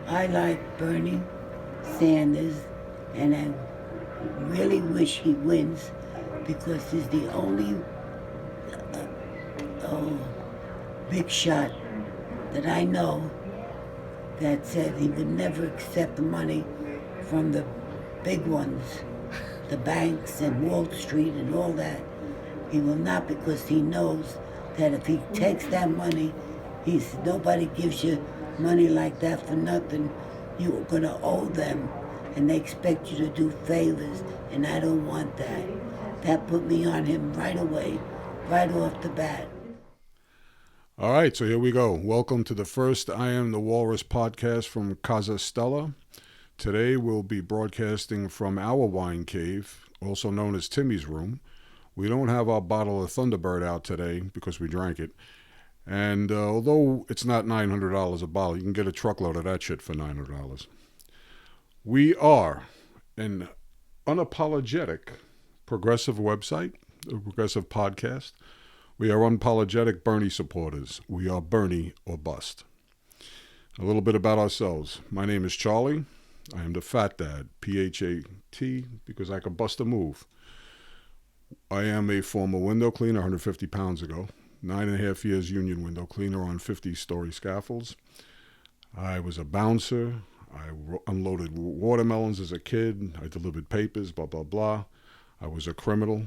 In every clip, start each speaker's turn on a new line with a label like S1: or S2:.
S1: I like Bernie Sanders, and I really wish he wins because he's the only big shot that I know that said he would never accept the money from the big ones, the banks and Wall Street and all that. He will not, because he knows that if he takes that money, nobody gives you money like that for nothing. You're going to owe them, and they expect you to do favors, and I don't want that. That put me on him right away, right off the bat.
S2: All right, so here we go. Welcome to the first I Am the Walrus podcast from Casa Stella. Today we'll be broadcasting from our wine cave, also known as Timmy's room. We don't have our bottle of Thunderbird out today because we drank it. And although it's not $900 a bottle, you can get a truckload of that shit for $900. We are an unapologetic progressive website, a progressive podcast. We are unapologetic Bernie supporters. We are Bernie or bust. A little bit about ourselves. My name is Charlie. I am the fat dad, P-H-A-T, because I can bust a move. I am a former window cleaner 150 pounds ago. 9.5 years union window cleaner on 50-story scaffolds. I was a bouncer. I unloaded watermelons as a kid. I delivered papers, blah, blah, blah. I was a criminal.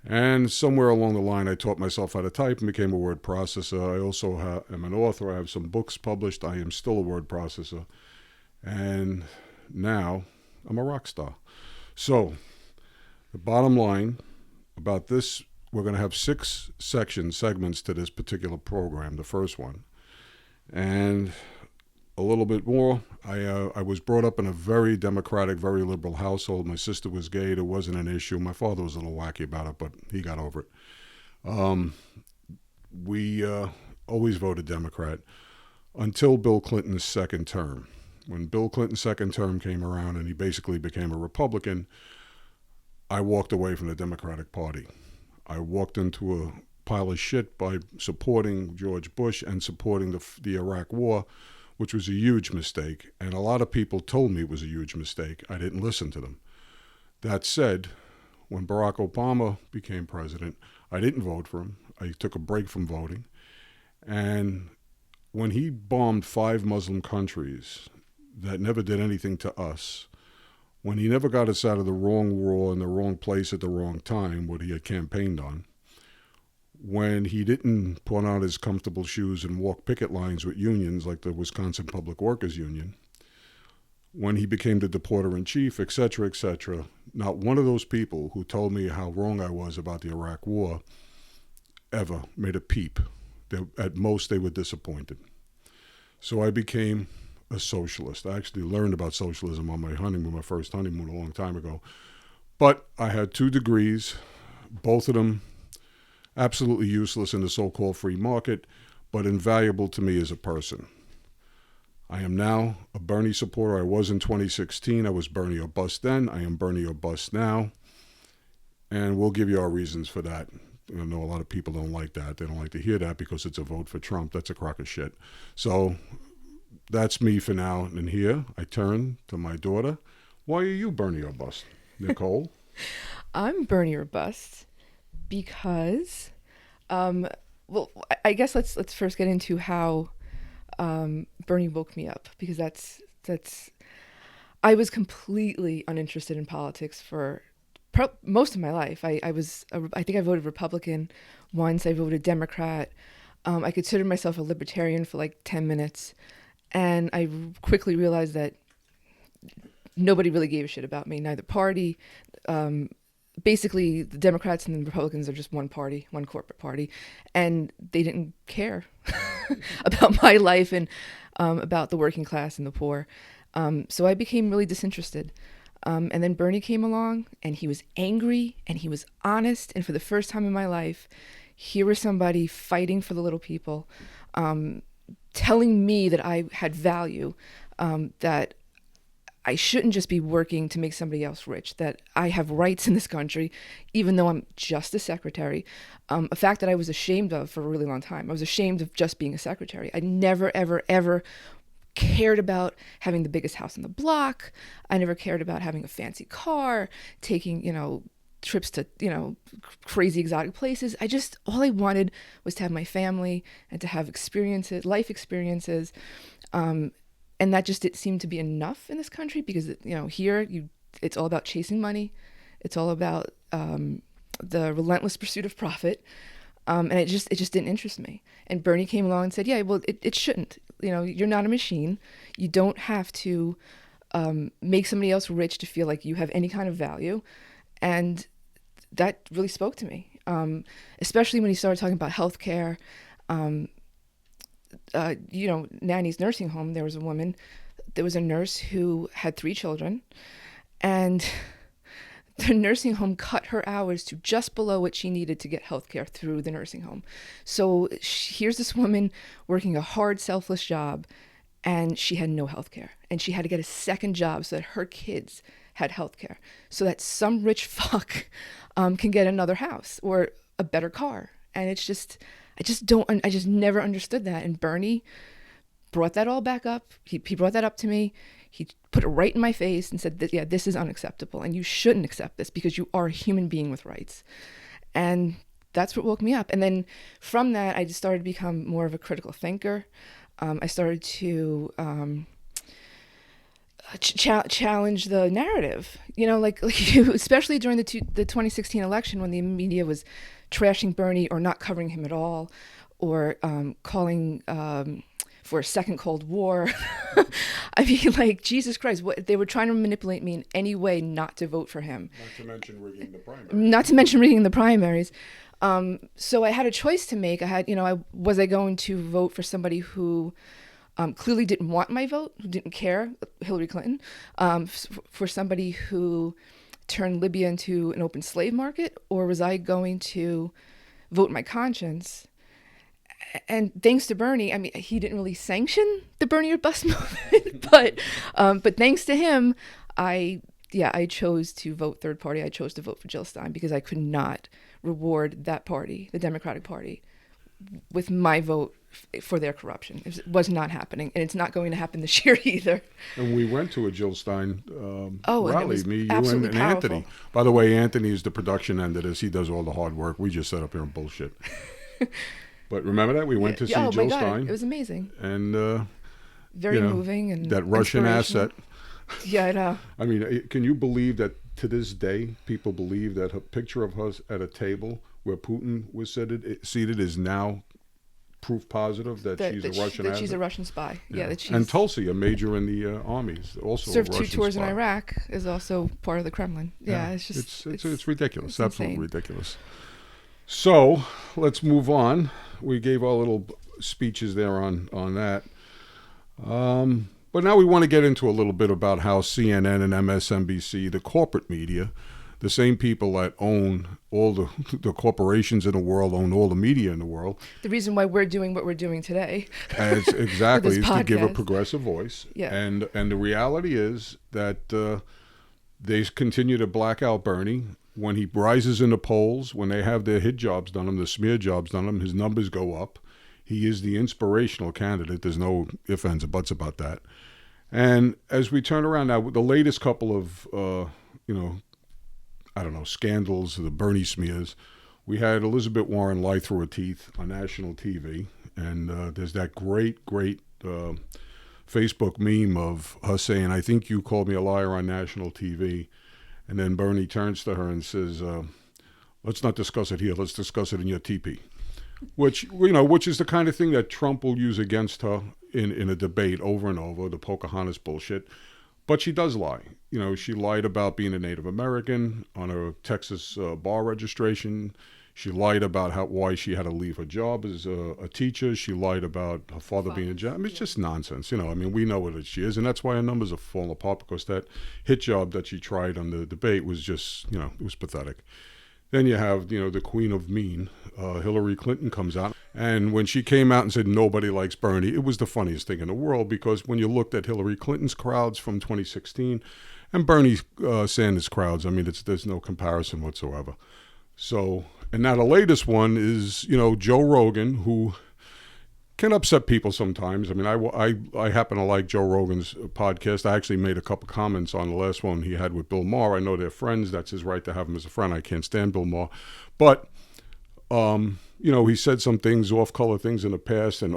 S2: And somewhere along the line, I taught myself how to type and became a word processor. I also am an author. I have some books published. I am still a word processor. And now I'm a rock star. So the bottom line about this, we're going to have 6 segments to this particular program, the first one. And a little bit more, I was brought up in a very democratic, very liberal household. My sister was gay. It wasn't an issue. My father was a little wacky about it, but he got over it. We always voted Democrat until Bill Clinton's second term. When Bill Clinton's second term came around and he basically became a Republican, I walked away from the Democratic Party. I walked into a pile of shit by supporting George Bush and supporting the Iraq War, which was a huge mistake. And a lot of people told me it was a huge mistake. I didn't listen to them. That said, when Barack Obama became president, I didn't vote for him. I took a break from voting. And when he bombed 5 Muslim countries that never did anything to us, when he never got us out of the wrong war in the wrong place at the wrong time, what he had campaigned on, when he didn't put on his comfortable shoes and walk picket lines with unions like the Wisconsin Public Workers Union, when he became the deporter-in-chief, etc., not one of those people who told me how wrong I was about the Iraq War ever made a peep. At most, they were disappointed. So I became a socialist. I actually learned about socialism on my honeymoon, my first honeymoon a long time ago. But I had 2 degrees, both of them absolutely useless in the so-called free market, but invaluable to me as a person. I am now a Bernie supporter. I was in 2016. I was Bernie or bust then. I am Bernie or bust now. And we'll give you our reasons for that. I know a lot of people don't like that. They don't like to hear that because it's a vote for Trump. That's a crock of shit. So that's me for now. And here I turn to my daughter. Why are you Bernie or bust, Nicole?
S3: I'm Bernie or bust because, well, I guess let's first get into how Bernie woke me up, because that's I was completely uninterested in politics for most of my life. I think I voted Republican once. I voted Democrat. I considered myself a libertarian for like 10 minutes. And I quickly realized that nobody really gave a shit about me, neither party. Basically, the Democrats and the Republicans are just one party, one corporate party. And they didn't care about my life and about the working class and the poor. So I became really disinterested. And then Bernie came along, and he was angry, and he was honest. And for the first time in my life, here was somebody fighting for the little people, telling me that I had value, that I shouldn't just be working to make somebody else rich, that I have rights in this country, even though I'm just a secretary. A fact that I was ashamed of for a really long time. I was ashamed of just being a secretary. I never, ever, ever cared about having the biggest house on the block. I never cared about having a fancy car, taking, trips to, crazy exotic places. All I wanted was to have my family and to have experiences, life experiences. And that just didn't seem to be enough in this country because, here it's all about chasing money. It's all about the relentless pursuit of profit. And it just didn't interest me. And Bernie came along and said, yeah, well, it shouldn't. You're not a machine. You don't have to make somebody else rich to feel like you have any kind of value. And that really spoke to me, especially when he started talking about healthcare. Nanny's nursing home, there was a nurse who had 3 children, and the nursing home cut her hours to just below what she needed to get healthcare through the nursing home. So here's this woman working a hard, selfless job, and she had no healthcare, and she had to get a second job so that her kids had healthcare, so that some rich fuck can get another house or a better car. And I just never understood that. And Bernie brought that all back up. He brought that up to me. He put it right in my face and said that, yeah, this is unacceptable and you shouldn't accept this because you are a human being with rights. And that's what woke me up. And then from that, I just started to become more of a critical thinker. I started to challenge the narrative, especially during the 2016 election when the media was trashing Bernie or not covering him at all, or calling for a second Cold War. I mean, Jesus Christ, they were trying to manipulate me in any way not to vote for him.
S2: Not to mention rigging the primaries.
S3: So I had a choice to make. Was I going to vote for somebody who clearly didn't want my vote, who didn't care, Hillary Clinton, for somebody who turned Libya into an open slave market, or was I going to vote my conscience? And thanks to Bernie, I mean, he didn't really sanction the Bernie or Bust movement, but thanks to him, I chose to vote third party. I chose to vote for Jill Stein because I could not reward that party, the Democratic Party, with my vote for their corruption. It was not happening, and it's not going to happen this year either.
S2: And we went to a Jill Stein rally, me, you, and
S3: powerful.
S2: Anthony. By the way, Anthony is the production end of this. He does all the hard work. We just sit up here and bullshit. But remember that? We went to see Jill Stein.
S3: It was amazing.
S2: And
S3: very moving and
S2: that Russian asset.
S3: Yeah, I know.
S2: I mean, can you believe that to this day, people believe that a picture of us at a table where Putin was seated is now proof positive that she's a Russian asset?
S3: That she's a Russian spy. Yeah, that she's...
S2: And Tulsi, a major in the armies, also
S3: served
S2: a Russian
S3: 2 tours
S2: spy.
S3: in Iraq, is also part of the Kremlin. Yeah, it's just...
S2: It's ridiculous. It's absolutely
S3: insane.
S2: ridiculous. So, let's move on. We gave our little speeches there on that. But now we want to get into a little bit about how CNN and MSNBC, the corporate media, the same people that own all the corporations in the world, own all the media in the world.
S3: The reason why we're doing what we're doing today.
S2: Exactly, is to give a
S3: podcast.
S2: progressive voice.
S3: Yeah.
S2: And the reality is that they continue to black out Bernie. When he rises in the polls, when they have their hit jobs done him, the smear jobs done him, his numbers go up. He is the inspirational candidate. There's no ifs, ands, or buts about that. And as we turn around now, the latest couple of, scandals, the Bernie smears, we had Elizabeth Warren lie through her teeth on national TV. And there's that great Facebook meme of her saying, "I think you called me a liar on national TV." And then Bernie turns to her and says, "Let's not discuss it here. Let's discuss it in your teepee," which is the kind of thing that Trump will use against her in a debate over and over, the Pocahontas bullshit. But she does lie. She lied about being a Native American on her Texas bar registration. She lied about why she had to leave her job as a teacher. She lied about her father being a judge. I mean, it's just nonsense. We know what she is, and that's why her numbers are falling apart, because that hit job that she tried on the debate was just, it was pathetic. Then you have, the queen of mean, Hillary Clinton comes out. And when she came out and said nobody likes Bernie, it was the funniest thing in the world, because when you looked at Hillary Clinton's crowds from 2016 and Bernie Sanders' crowds, I mean, there's no comparison whatsoever. So, and now the latest one is, Joe Rogan, who can upset people sometimes. I mean, I happen to like Joe Rogan's podcast. I actually made a couple comments on the last one he had with Bill Maher. I know they're friends. That's his right to have him as a friend. I can't stand Bill Maher. But, he said some things, off-color things in the past, and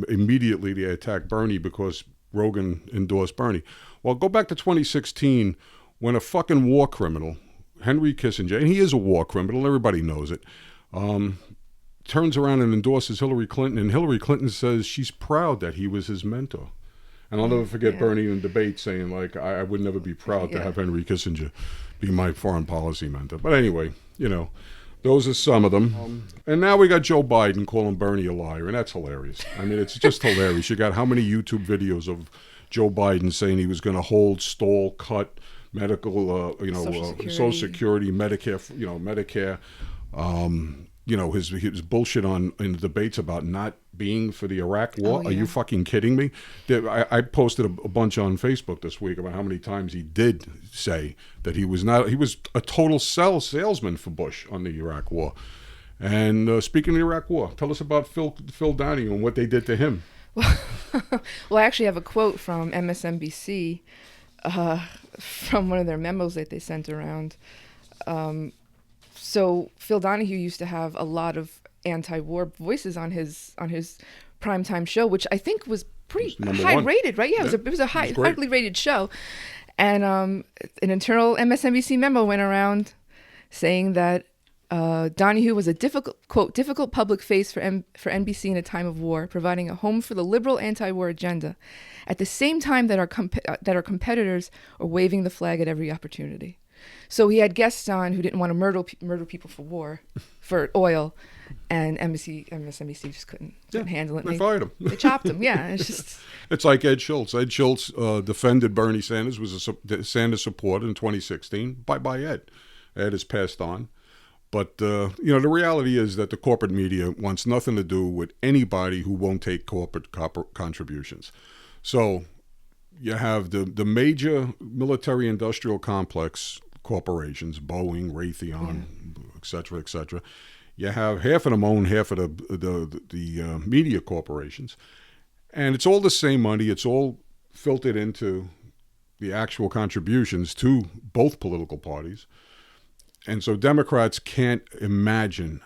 S2: immediately they attacked Bernie because Rogan endorsed Bernie. Well, go back to 2016 when a fucking war criminal, Henry Kissinger, and he is a war criminal, everybody knows it, turns around and endorses Hillary Clinton, and Hillary Clinton says she's proud that he was his mentor. And I'll never forget Bernie in debate saying, like, I would never be proud to have Henry Kissinger be my foreign policy mentor. But anyway, those are some of them. And now we got Joe Biden calling Bernie a liar, and that's hilarious. I mean, it's just hilarious. You got how many YouTube videos of Joe Biden saying he was going to hold, stall, cut medical, Social Security, Medicare, Medicare, his bullshit in the debates about not being for the Iraq war. Are you fucking kidding me? I posted a bunch on Facebook this week about how many times he did say that he was a total salesman for Bush on the Iraq war. And speaking of the Iraq war, tell us about Phil Donahue and what they did to him.
S3: Well, I actually have a quote from MSNBC from one of their memos that they sent around. So Phil Donahue used to have a lot of anti-war voices on his primetime show, which I think was pretty high rated, right? Yeah, it was a highly rated show. And an internal MSNBC memo went around saying that Donahue was a difficult public face for NBC in a time of war, providing a home for the liberal anti-war agenda, at the same time that our competitors are waving the flag at every opportunity. So he had guests on who didn't want to murder people for oil, and MSNBC just couldn't handle it.
S2: They fired him.
S3: They chopped him. Yeah, it's just.
S2: It's like Ed Schultz. Ed Schultz defended Bernie Sanders, was a Sanders supporter in 2016. Bye, Ed. Ed has passed on. But, the reality is that the corporate media wants nothing to do with anybody who won't take corporate contributions. So you have the major military-industrial complex corporations, Boeing, Raytheon, et cetera. You have half of them own half of the media corporations. And it's all the same money. It's all filtered into the actual contributions to both political parties. And so Democrats can't imagine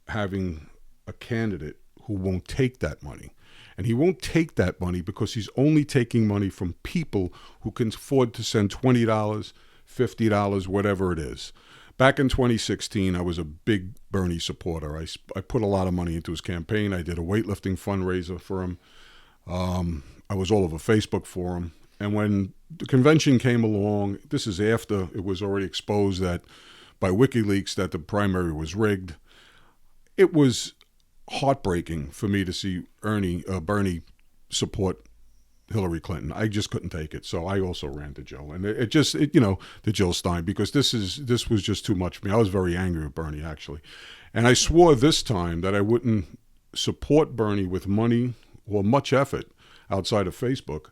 S2: having a candidate who won't take that money. And he won't take that money because he's only taking money from people who can afford to send $20, $50, whatever it is. Back in 2016, I was a big Bernie supporter. I put a lot of money into his campaign. I did a weightlifting fundraiser for him. I was all over Facebook for him. And when the convention came along, this is after it was already exposed that by WikiLeaks that the primary was rigged. It was heartbreaking for me to see Bernie support Hillary Clinton. I just couldn't take it. So I also ran to Joe. And to Jill Stein, because this was just too much for me. I was very angry with Bernie, actually. And I swore this time that I wouldn't support Bernie with money or much effort outside of Facebook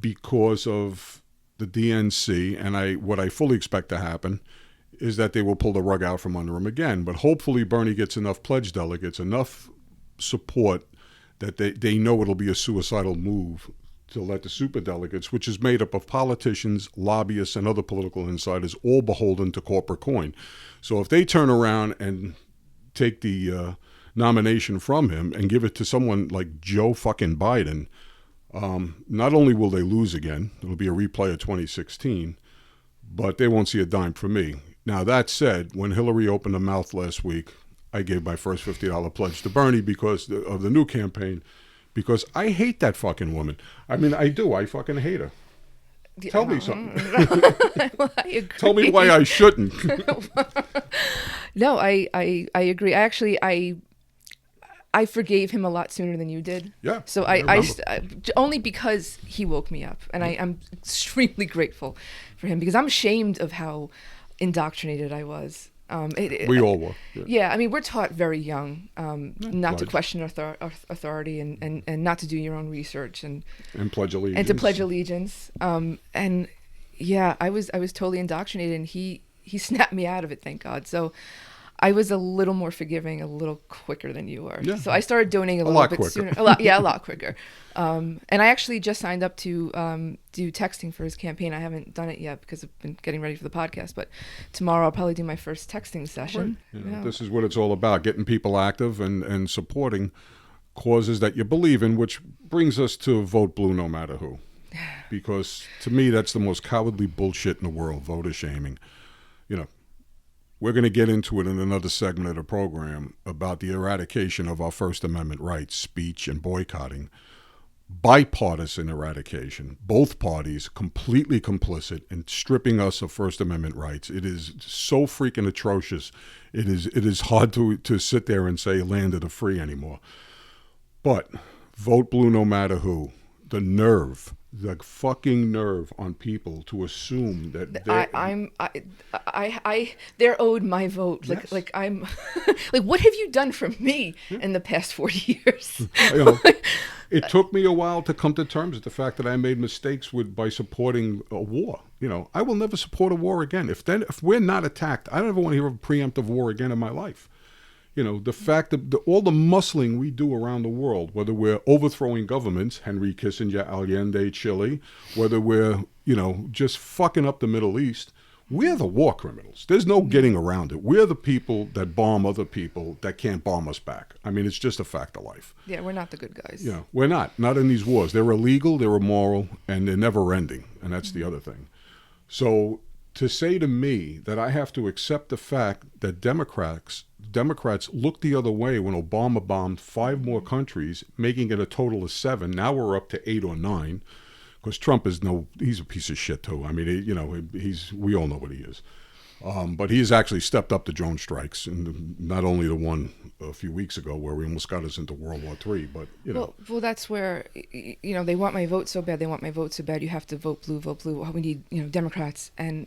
S2: because of the DNC. And what I fully expect to happen is that they will pull the rug out from under him again. But hopefully Bernie gets enough pledge delegates, enough support that they know it'll be a suicidal move to let the superdelegates, which is made up of politicians, lobbyists, and other political insiders, all beholden to corporate coin. So if they turn around and take the nomination from him and give it to someone like Joe fucking Biden, not only will they lose again, it'll be a replay of 2016, but they won't see a dime from me. Now, that said, when Hillary opened her mouth last week, I gave my first $50 pledge to Bernie because of the new campaign, because I hate that fucking woman. I mean, I do. I fucking hate her. Tell me something.
S3: Well, I agree.
S2: Tell me why I shouldn't.
S3: No, I agree. I forgave him a lot sooner than you did.
S2: Yeah.
S3: So I only because he woke me up, and I'm extremely grateful for him, because I'm ashamed of how indoctrinated I was.
S2: We all were.
S3: Yeah, I mean, we're taught very young not to
S2: pledge.
S3: question authority and not to do your own research and
S2: pledge allegiance.
S3: And to pledge allegiance. And yeah, I was totally indoctrinated, and he snapped me out of it, thank God. So I was a little more forgiving, a little quicker than you were.
S2: Yeah.
S3: So I started donating a little bit sooner. A lot quicker. And I actually just signed up to do texting for his campaign. I haven't done it yet because I've been getting ready for the podcast. But tomorrow I'll probably do my first texting session.
S2: Right. This is what it's all about, getting people active and supporting causes that you believe in, which brings us to vote blue no matter who. Because to me, that's the most cowardly bullshit in the world, voter shaming. We're going to get into it in another segment of the program about the eradication of our First Amendment rights, speech and boycotting. Bipartisan eradication. Both parties completely complicit in stripping us of First Amendment rights. It is so freaking atrocious. It is hard to sit there and say land of the free anymore. But vote blue no matter who. The nerve. The fucking nerve on people to assume that
S3: they're owed my vote.
S2: Yes.
S3: Like I'm like, what have you done for me in the past 40 years?
S2: It took me a while to come to terms with the fact that I made mistakes by supporting a war. I will never support a war again. If we're not attacked, I don't ever want to hear of a preemptive war again in my life. The fact that all the muscling we do around the world, whether we're overthrowing governments, Henry Kissinger, Allende, Chile, whether we're, just fucking up the Middle East, we're the war criminals. There's no getting around it. We're the people that bomb other people that can't bomb us back. I mean, it's just a fact of life.
S3: Yeah, we're not the good guys.
S2: We're not in these wars. They're illegal, they're immoral, and they're never ending. And that's the other thing. So to say to me that I have to accept the fact that Democrats looked the other way when Obama bombed 5 more countries, making it a total of 7. Now we're up to 8 or 9, because Trump he's a piece of shit too. I mean, we all know what he is. But he's actually stepped up the drone strikes, and not only the one a few weeks ago where we almost got us into World War III, but
S3: Well, that's where they want my vote so bad. They want my vote so bad. You have to vote blue. Vote blue. We need Democrats, and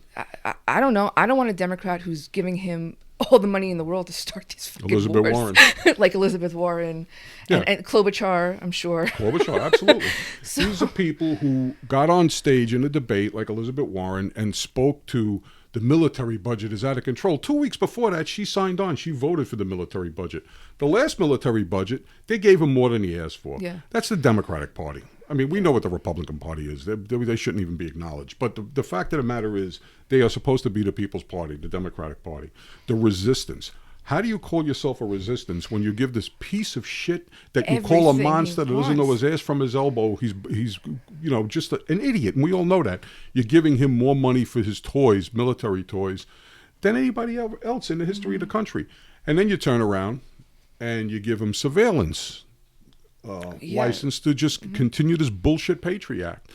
S3: I don't know. I don't want a Democrat who's giving him all the money in the world to start these fucking
S2: Elizabeth
S3: wars.
S2: Warren.
S3: Like Elizabeth Warren and Klobuchar, I'm sure.
S2: Klobuchar, absolutely. These are people who got on stage in a debate like Elizabeth Warren and spoke to the military budget is out of control. 2 weeks before that, she signed on. She voted for the military budget. The last military budget, they gave him more than he asked for.
S3: Yeah.
S2: That's the Democratic Party. I mean, we know what the Republican Party is. They shouldn't even be acknowledged. But the fact of the matter is, they are supposed to be the People's Party, the Democratic Party. The resistance. How do you call yourself a resistance when you give this piece of shit that you call a monster that doesn't know his ass from his elbow? He's just an idiot, and we all know that. You're giving him more money for his toys, military toys, than anybody else in the history of the country. And then you turn around and you give him surveillance license to just continue this bullshit Patriot Act.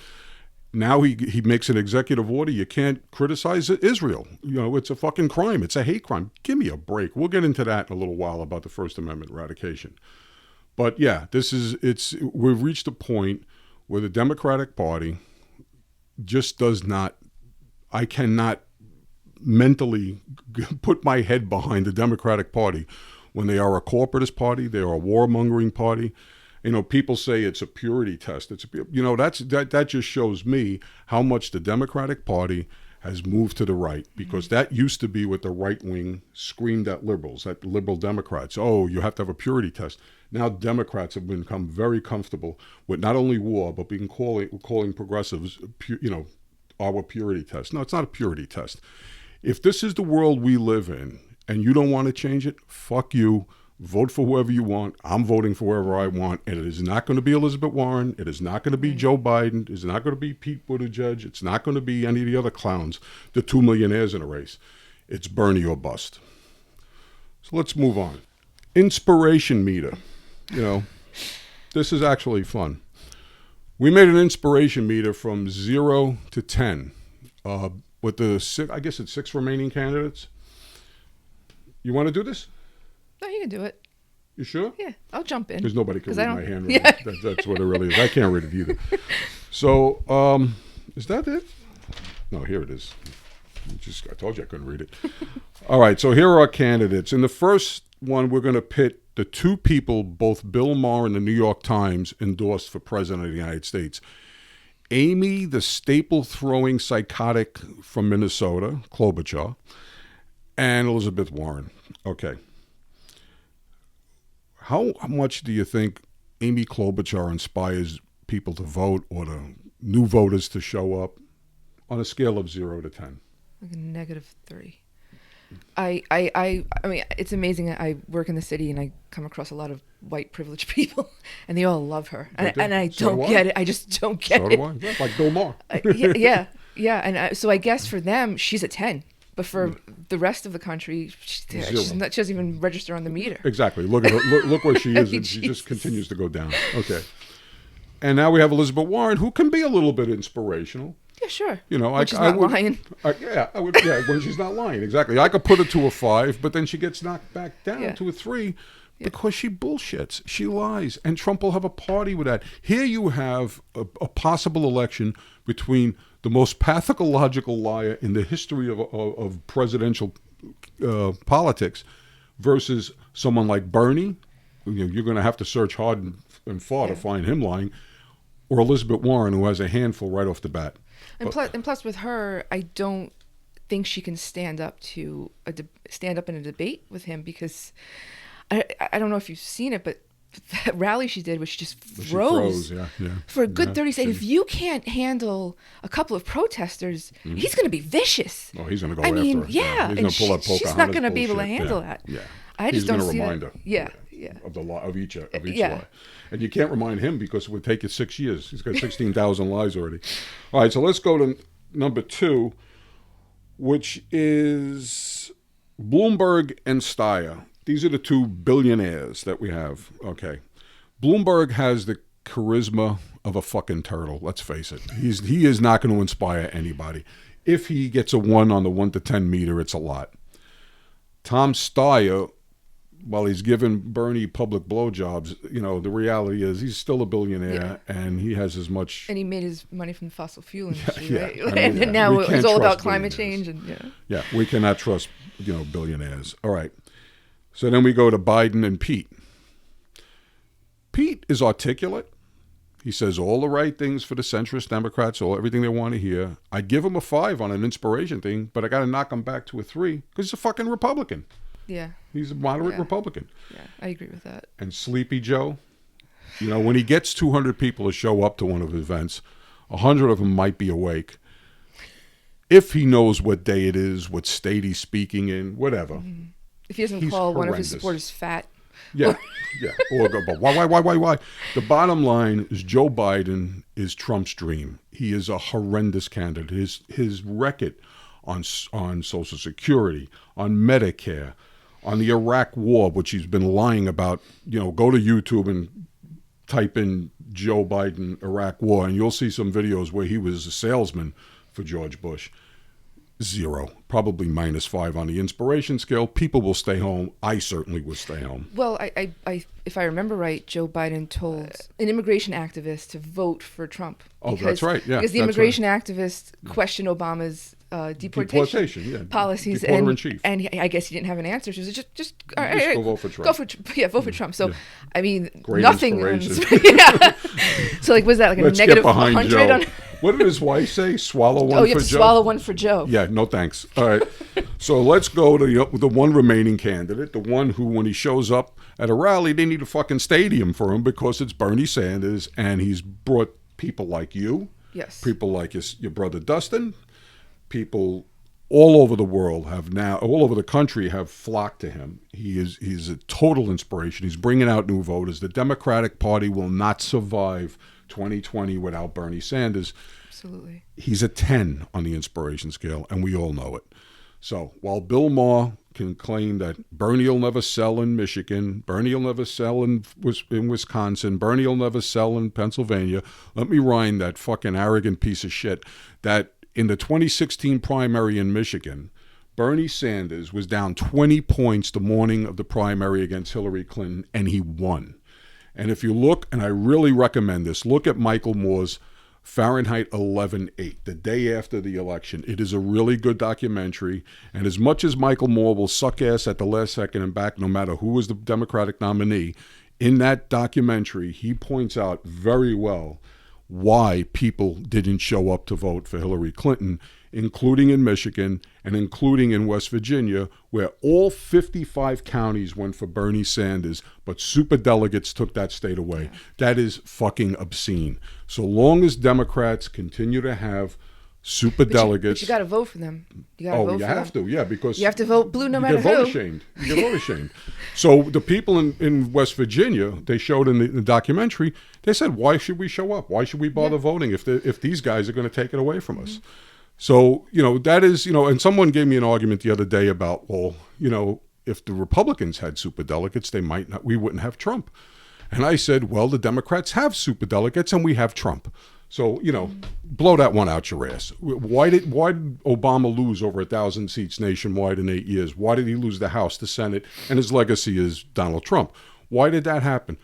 S2: Now he makes an executive order. You can't criticize Israel. It's a fucking crime. It's a hate crime. Give me a break. We'll get into that in a little while about the First Amendment eradication. But yeah, we've reached a point where the Democratic Party just does not, I cannot mentally put my head behind the Democratic Party when they are a corporatist party, they are a warmongering party. People say it's a purity test. That just shows me how much the Democratic Party has moved to the right, because that used to be what the right wing screamed at liberals, at liberal Democrats. Oh, you have to have a purity test. Now Democrats have become very comfortable with not only war, but calling progressives, our purity test. No, it's not a purity test. If this is the world we live in and you don't want to change it, fuck you. Vote for whoever you want. I'm voting for whoever I want. And it is not going to be Elizabeth Warren. It is not going to be Joe Biden. It is not going to be Pete Buttigieg. It's not going to be any of the other clowns, the 2 millionaires in a race. It's Bernie or bust. So let's move on. Inspiration meter. This is actually fun. We made an inspiration meter from 0 to 10 with the, I guess it's 6 remaining candidates. You want to do this?
S3: No, you can do it.
S2: You sure?
S3: Yeah, I'll jump in.
S2: Because nobody can read my handwriting.
S3: Yeah.
S2: That's what it really is. I can't read it either. So, is that it? No, here it is. I told you I couldn't read it. All right, so here are our candidates. In the first one, we're going to pit the two people both Bill Maher and the New York Times endorsed for president of the United States. Amy, the staple-throwing psychotic from Minnesota, Klobuchar, and Elizabeth Warren. Okay. How much do you think Amy Klobuchar inspires people to vote or the new voters to show up on a scale of 0 to 10?
S3: Like a -3. I mean, it's amazing. I work in the city and I come across a lot of white privileged people, and they all love her, and I don't get it. I just don't get it.
S2: So do I. Yeah, like Bill Maher.
S3: Yeah, and so I guess for them she's a 10, but for the rest of the country, she doesn't even register on the meter.
S2: Exactly. Look at her. Look where she is, and she just continues to go down. Okay. And now we have Elizabeth Warren, who can be a little bit inspirational.
S3: Yeah, sure.
S2: You know,
S3: when she's not lying.
S2: I would. Yeah, when she's not lying, exactly. I could put her to a 5, but then she gets knocked back down to a 3 because she bullshits. She lies, and Trump will have a party with that. Here you have a possible election between the most pathological liar in the history of presidential politics versus someone like Bernie. You're going to have to search hard and far to find him lying, or Elizabeth Warren, who has a handful right off the bat.
S3: And plus, with her, I don't think she can stand up in a debate with him, because I don't know if you've seen it, but that rally she did, which she just froze for a good 30 seconds. If you can't handle a couple of protesters, he's going to be vicious.
S2: Oh, he's going to go after her.
S3: Yeah.
S2: He's going to pull up Pocahontas.
S3: She's not going to be able to handle that.
S2: Yeah.
S3: I just don't see that.
S2: He's going to remind her. Of the law of each
S3: yeah.
S2: lie, and you can't remind him because it would take you 6 years. He's got 16,000 lies already. All right, so let's go to number 2, which is Bloomberg and Steyer. These are the two billionaires that we have. Okay, Bloomberg has the charisma of a fucking turtle. Let's face it. He is not going to inspire anybody. If he gets a 1 on the 1 to 10 meter, it's a lot. Tom Steyer, while he's given Bernie public blowjobs, the reality is he's still a billionaire, and he has as much. And
S3: he made his money from the fossil fuel industry, right? I mean, and now it's all about climate change, and
S2: yeah, we cannot trust billionaires. All right, so then we go to Biden and Pete. Pete is articulate. He says all the right things for the centrist Democrats, everything they want to hear. I'd give him a 5 on an inspiration thing, but I got to knock him back to a 3 because he's a fucking Republican.
S3: Yeah.
S2: He's a moderate Republican.
S3: Yeah, I agree with that.
S2: And Sleepy Joe, when he gets 200 people to show up to one of his events, 100 of them might be awake. If he knows what day it is, what state he's speaking in, whatever.
S3: Mm-hmm. If he doesn't call one of his supporters fat.
S2: Yeah. But why? The bottom line is Joe Biden is Trump's dream. He is a horrendous candidate. His record on Social Security, on Medicare, on the Iraq War, which he's been lying about. Go to YouTube and type in Joe Biden Iraq War, and you'll see some videos where he was a salesman for George Bush. 0, probably -5 on the inspiration scale. People will stay home. I certainly would stay home.
S3: Well, I if I remember right, Joe Biden told an immigration activist to vote for Trump.
S2: That's right. Yeah,
S3: because the immigration activist questioned Obama's deportation policies, and I guess he didn't have an answer. She was just all right,
S2: go vote for Trump.
S3: Vote for Trump. So I mean,
S2: great
S3: nothing. So was that like a
S2: Let's
S3: negative
S2: get behind
S3: 100
S2: Joe.
S3: on?
S2: What did his wife say? Swallow one for Joe?
S3: Oh, you have to swallow one for Joe.
S2: Yeah, no thanks. All right. So let's go to the one remaining candidate, the one who, when he shows up at a rally, they need a fucking stadium for him because it's Bernie Sanders, and he's brought people like you, people like your brother Dustin, people all over the world all over the country have flocked to him. He's a total inspiration. He's bringing out new voters. The Democratic Party will not survive 2020 without Bernie Sanders.
S3: Absolutely.
S2: He's a 10 on the inspiration scale, and we all know it. So while Bill Maher can claim that Bernie will never sell in Michigan, Bernie will never sell in Wisconsin, Bernie will never sell in Pennsylvania, let me remind that fucking arrogant piece of shit that in the 2016 primary in Michigan, Bernie Sanders was down 20 points the morning of the primary against Hillary Clinton, and he won. And if you look, and I really recommend this, look at Michael Moore's Fahrenheit 11/8, the day after the election. It is a really good documentary. And as much as Michael Moore will suck ass at the last second and back, no matter who is the Democratic nominee, in that documentary, he points out very well why people didn't show up to vote for Hillary Clinton, including in Michigan and including in West Virginia, where all 55 counties went for Bernie Sanders, but superdelegates took that state away. That is fucking obscene. So long as Democrats continue to have superdelegates...
S3: But you got to vote for them. You got to vote for them.
S2: Oh, you have to, yeah, because...
S3: You have to vote blue no matter who.
S2: You get vote ashamed. So the people in West Virginia, they showed in the documentary, they said, why should we show up? Why should we bother voting if these guys are going to take it away from us? So, that is, and someone gave me an argument the other day about, well, if the Republicans had superdelegates, we wouldn't have Trump. And I said, well, the Democrats have superdelegates and we have Trump. So, blow that one out your ass. Why did Obama lose over 1,000 seats nationwide in 8 years? Why did he lose the House, the Senate? And his legacy is Donald Trump. Why did that happen?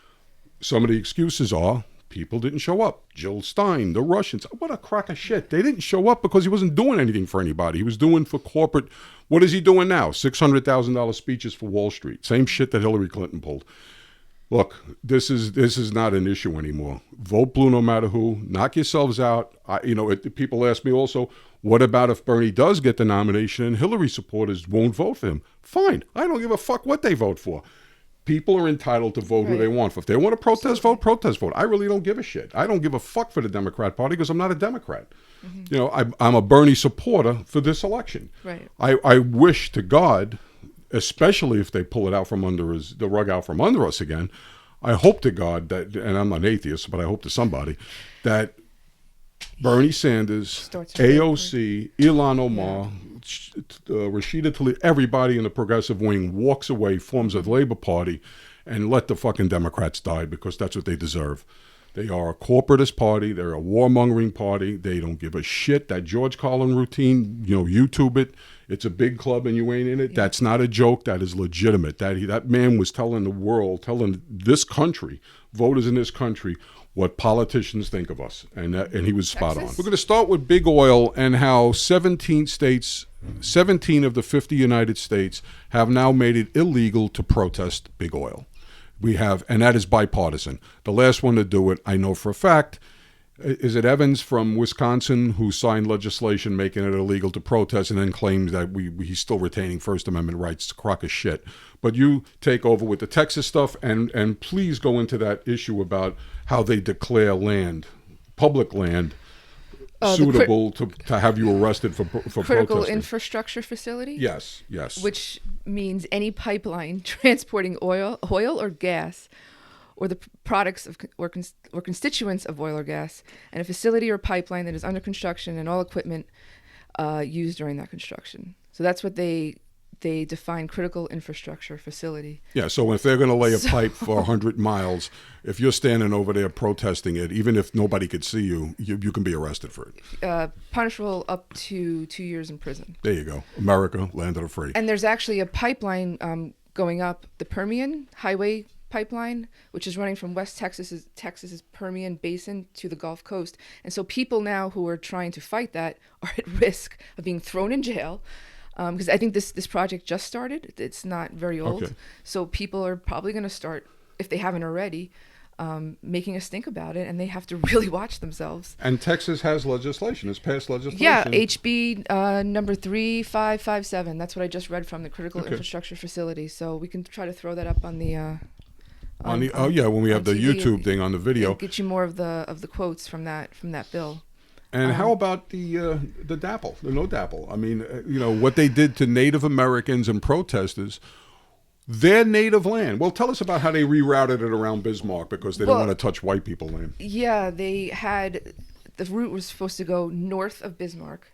S2: Some of the excuses are people didn't show up. Jill Stein, the Russians. What a crock of shit. They didn't show up because he wasn't doing anything for anybody. He was doing for corporate. What is he doing now? $600,000 speeches for Wall Street. Same shit that Hillary Clinton pulled. Look, this is not an issue anymore. Vote blue no matter who. Knock yourselves out. People ask me also, what about if Bernie does get the nomination and Hillary supporters won't vote for him? Fine. I don't give a fuck what they vote for. People are entitled to vote who they want. If they want to protest vote. I really don't give a shit. I don't give a fuck for the Democrat Party because I'm not a Democrat. Mm-hmm. I'm a Bernie supporter for this election.
S3: Right.
S2: I wish to God, especially if they pull it out from under the rug out from under us again, I hope to God that, and I'm not an atheist, but I hope to somebody, that Bernie Sanders, AOC, Ilhan Omar, Rashida Tlaib, everybody in the progressive wing walks away, forms a Labor Party, and let the fucking Democrats die because that's what they deserve. They are a corporatist party. They're a warmongering party. They don't give a shit. That George Carlin routine, YouTube it. It's a big club and you ain't in it. Yeah. That's not a joke. That is legitimate. That man was telling the world, telling this country, voters in this country, what politicians think of us. And he was spot on. We're going to start with big oil and how 17 of the 50 United States have now made it illegal to protest big oil. And that is bipartisan. The last one to do it, I know for a fact, is it Evans from Wisconsin who signed legislation making it illegal to protest and then claims that he's still retaining First Amendment rights. It's a crock of shit. But you take over with the Texas stuff and please go into that issue about how they declare land, public land, suitable to have you arrested for
S3: critical
S2: protesting.
S3: Infrastructure facility?
S2: Yes.
S3: Which means any pipeline transporting oil or gas or the products of or constituents of oil or gas, and a facility or pipeline that is under construction and all equipment used during that construction. So that's what they define critical infrastructure facility. Yeah, so
S2: if they're going to lay a pipe for 100 miles, if you're standing over there protesting it, even if nobody could see you, you can be arrested for it.
S3: Punishable up to 2 years in prison.
S2: There you go. America, land of the free.
S3: And there's actually a pipeline going up, the Permian Highway pipeline, which is running from West Texas's Permian Basin to the Gulf Coast. And so people now who are trying to fight that are at risk of being thrown in jail. Because I think this project just started. It's not very old. Okay. So people are probably going to start, if they haven't already, making us think about it, and they have to really watch themselves.
S2: And Texas has legislation. It's passed legislation.
S3: Yeah, HB number 3557. That's what I just read from the Critical Infrastructure Facility. So we can try to throw that up on the... when
S2: we have the TV, YouTube thing on the video.
S3: Get you more of the quotes from that bill.
S2: And how about the DAPL, the no DAPL? I mean, what they did to Native Americans and protesters, their native land. Well, tell us about how they rerouted it around Bismarck because they don't want to touch white people land.
S3: Yeah, the route was supposed to go north of Bismarck,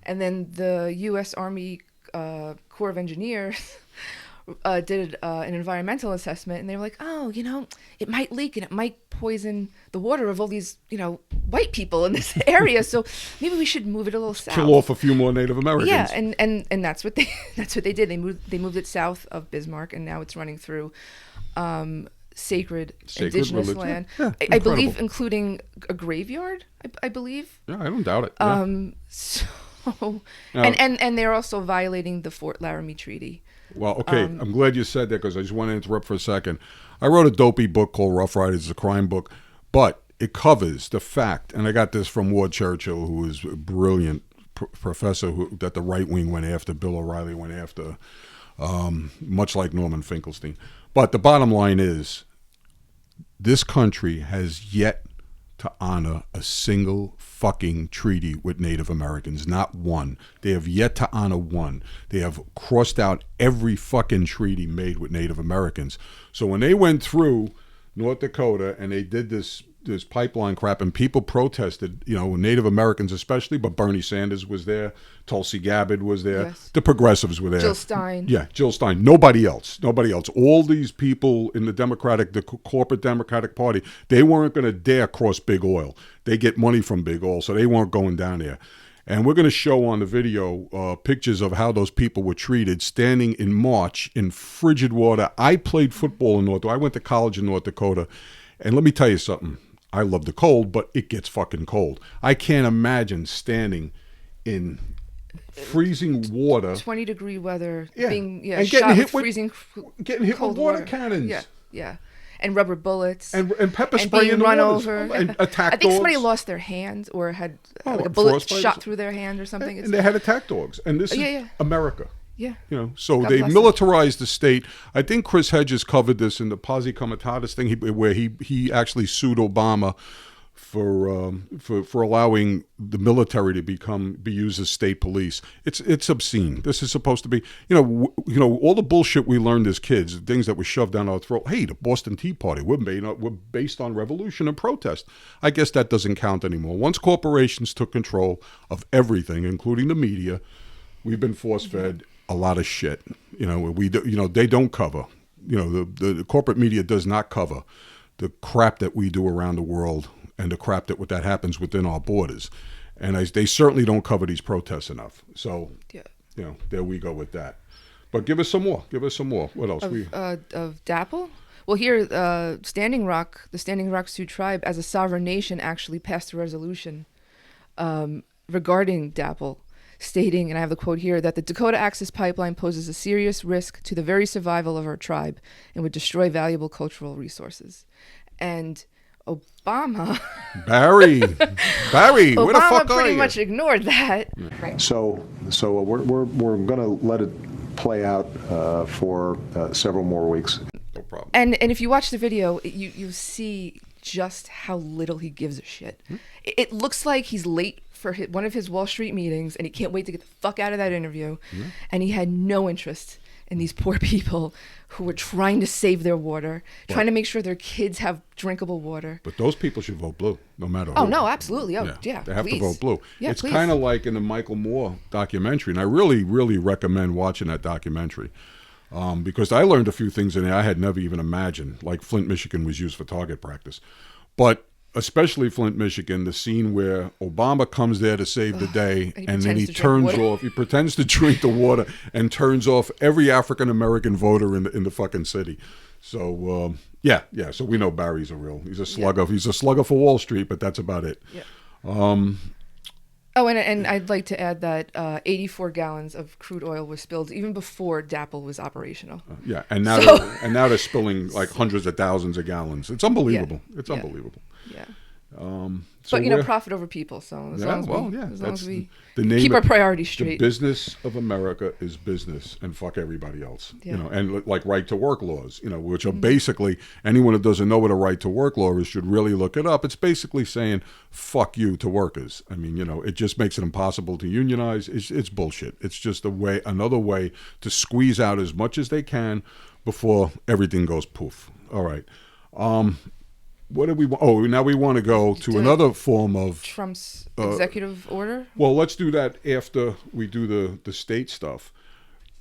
S3: and then the U.S. Army Corps of Engineers did an environmental assessment, and they were like, it might leak and it might poison the water of all these, white people in this area. So maybe we should move it a little south.
S2: Kill off a few more Native Americans.
S3: Yeah, and that's what they did. They moved it south of Bismarck, and now it's running through. sacred indigenous
S2: religion.
S3: land.
S2: Yeah,
S3: I believe,
S2: incredible.
S3: including a graveyard. I believe.
S2: Yeah, I don't doubt it. Yeah.
S3: So,
S2: Now-
S3: and they're also violating the Fort Laramie Treaty.
S2: Well, okay, I'm glad you said that because I just want to interrupt for a second. I wrote a dopey book called Rough Riders, it's a crime book, but it covers the fact, and I got this from Ward Churchill, who is a brilliant professor that the right wing went after, Bill O'Reilly went after, much like Norman Finkelstein. But the bottom line is, this country has yet to honor a single fucking treaty with Native Americans. Not one. They have yet to honor one. They have crossed out every fucking treaty made with Native Americans. So when they went through North Dakota and they did this pipeline crap and people protested, Native Americans especially, but Bernie Sanders was there, Tulsi Gabbard was there,
S3: Yes.
S2: the progressives were there.
S3: Jill Stein.
S2: Yeah, Jill Stein. Nobody else. All these people in the corporate Democratic Party, they weren't going to dare cross Big Oil. They get money from Big Oil, so they weren't going down there. And we're going to show on the video pictures of how those people were treated standing in March in frigid water. I played football in North Dakota. I went to college in North Dakota. And let me tell you something. I love the cold, but it gets fucking cold. I can't imagine standing in freezing water.
S3: 20-degree weather,
S2: Yeah.
S3: being
S2: And
S3: shot
S2: getting hit
S3: with
S2: with-
S3: freezing
S2: Getting hit
S3: cold
S2: with water cannons.
S3: Yeah. And rubber bullets.
S2: And pepper
S3: and
S2: spray
S3: being
S2: in the
S3: run
S2: waters.
S3: over.
S2: And attack
S3: I think somebody
S2: dogs.
S3: lost their hand or had like a
S2: what,
S3: bullet
S2: frostbite or
S3: shot
S2: something?
S3: through their hand or something.
S2: And they had attack dogs. And this is
S3: Yeah.
S2: America.
S3: Yeah.
S2: So
S3: God
S2: they
S3: bless
S2: militarized the state. I think Chris Hedges covered this in the Posse Comitatus thing, where he actually sued Obama for allowing the military to be used as state police. It's obscene. This is supposed to be, all the bullshit we learned as kids, things that were shoved down our throat. Hey, the Boston Tea Party, we're based on revolution and protest. I guess that doesn't count anymore. Once corporations took control of everything, including the media, we've been force-fed a lot of shit. They don't cover. The corporate media does not cover the crap that we do around the world and the crap that happens within our borders. And they certainly don't cover these protests enough. So, there we go with that. But give us some more. What else?
S3: Of DAPL? Well, here, the Standing Rock Sioux tribe, as a sovereign nation, actually passed a resolution regarding DAPL, stating, and I have the quote here, that the Dakota Access Pipeline poses a serious risk to the very survival of our tribe and would destroy valuable cultural resources. And Obama
S2: Barry, where the fuck are
S3: pretty
S2: you?
S3: much ignored that.
S4: So we're going to let it play out for several more weeks.
S2: No problem.
S3: And if you watch the video, you see just how little he gives a shit. It looks like he's late for one of his Wall Street meetings, and he can't wait to get the fuck out of that interview. And he had no interest in these poor people who were trying to save their water, trying to make sure their kids have drinkable water.
S2: But those people should vote blue, no matter
S3: Oh,
S2: who.
S3: no, absolutely. Oh, yeah,
S2: They have
S3: please.
S2: to vote blue.
S3: Yeah,
S2: it's
S3: please.
S2: kind of like in the Michael Moore documentary, and I really, really recommend watching that documentary because I learned a few things in there I had never even imagined, like Flint, Michigan was used for target practice. But especially Flint, Michigan, the scene where Obama comes there to save the day, and then he turns off, he pretends to drink the water and turns off every African-American voter in the fucking city. So, so we know Barry's he's a slugger.
S3: Yeah.
S2: He's a slugger for Wall Street, but that's about it.
S3: Yeah. And I'd like to add that 84 gallons of crude oil was spilled even before DAPL was operational.
S2: And now they're spilling like hundreds of thousands of gallons. It's unbelievable. It's unbelievable.
S3: Yeah.
S2: So
S3: But profit over people. So as long as we keep our priorities straight.
S2: The business of America is business, and fuck everybody else.
S3: Yeah.
S2: And like right to work laws, which are basically, anyone who doesn't know what a right to work law is should really look it up. It's basically saying fuck you to workers. I mean, it just makes it impossible to unionize. It's bullshit. It's just another way to squeeze out as much as they can before everything goes poof. All right. What do we want? Oh, now we want to go to another form of
S3: Trump's executive order.
S2: Well, let's do that after we do the state stuff.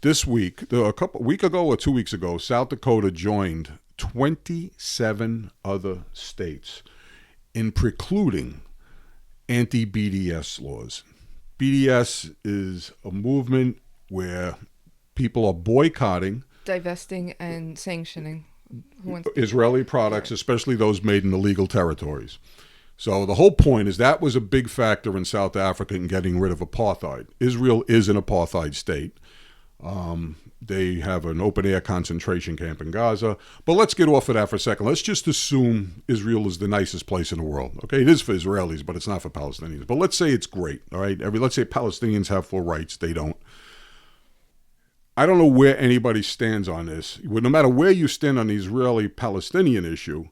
S2: This week, a week ago or 2 weeks ago, South Dakota joined 27 other states in precluding anti-BDS laws. BDS is a movement where people are boycotting,
S3: Divesting and sanctioning
S2: Israeli products, especially those made in illegal territories. So the whole point is that was a big factor in South Africa in getting rid of apartheid. Israel is an apartheid state. They have an open-air concentration camp in Gaza. But let's get off of that for a second. Let's just assume Israel is the nicest place in the world. Okay, it is for Israelis, but it's not for Palestinians. But let's say it's great, all right? Let's say Palestinians have full rights. They don't. I don't know where anybody stands on this. No matter where you stand on the Israeli-Palestinian issue,